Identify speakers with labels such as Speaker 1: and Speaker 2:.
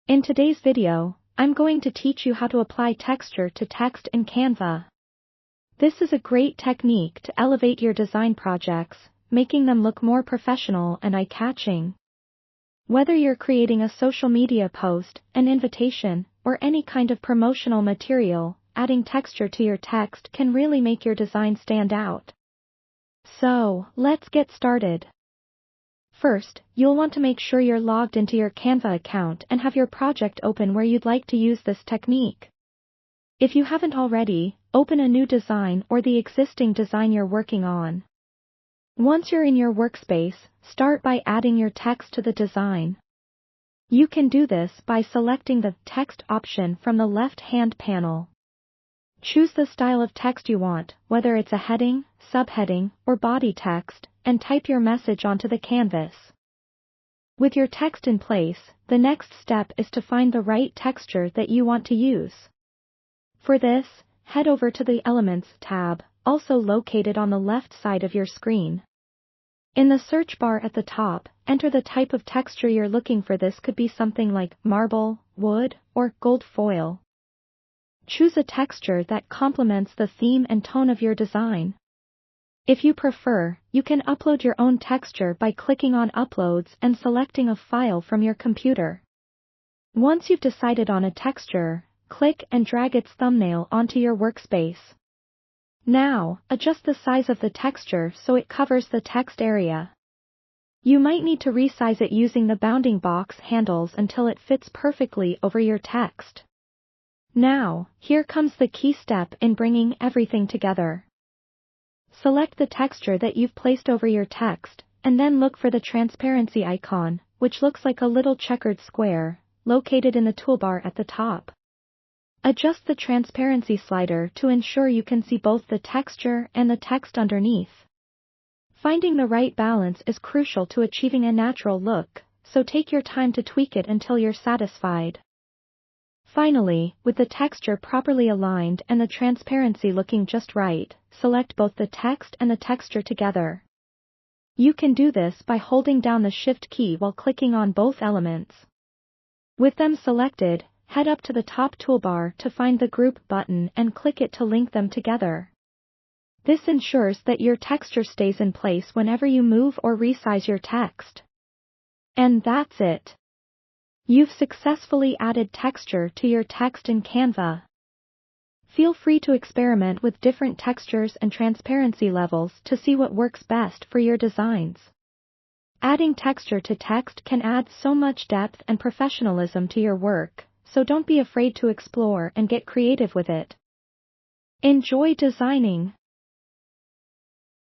Speaker 1: In today's video, I'm going to teach you how to apply texture to text in Canva. This is a great technique to elevate your design projects, making them look more professional and eye-catching. Whether you're creating a social media post, an invitation, or any kind of promotional material, adding texture to your text can really make your design stand out. So, let's get started. First, you'll want to make sure you're logged into your Canva account and have your project open where you'd like to use this technique. If you haven't already, open a new design or the existing design you're working on. Once you're in your workspace, start by adding your text to the design. You can do this by selecting the Text option from the left-hand panel. Choose the style of text you want, whether it's a heading, subheading, or body text, and type your message onto the canvas. With your text in place, the next step is to find the right texture that you want to use. For this, head over to the Elements tab, also located on the left side of your screen. In the search bar at the top, enter the type of texture you're looking for. This could be something like marble, wood, or gold foil. Choose a texture that complements the theme and tone of your design. If you prefer, you can upload your own texture by clicking on Uploads and selecting a file from your computer. Once you've decided on a texture, click and drag its thumbnail onto your workspace. Now, adjust the size of the texture so it covers the text area. You might need to resize it using the bounding box handles until it fits perfectly over your text. Now, here comes the key step in bringing everything together. Select the texture that you've placed over your text, and then look for the transparency icon, which looks like a little checkered square, located in the toolbar at the top. Adjust the transparency slider to ensure you can see both the texture and the text underneath. Finding the right balance is crucial to achieving a natural look, so take your time to tweak it until you're satisfied. Finally, with the texture properly aligned and the transparency looking just right, select both the text and the texture together. You can do this by holding down the Shift key while clicking on both elements. With them selected, head up to the top toolbar to find the Group button and click it to link them together. This ensures that your texture stays in place whenever you move or resize your text. And that's it. You've successfully added texture to your text in Canva. Feel free to experiment with different textures and transparency levels to see what works best for your designs. Adding texture to text can add so much depth and professionalism to your work, so don't be afraid to explore and get creative with it. Enjoy designing!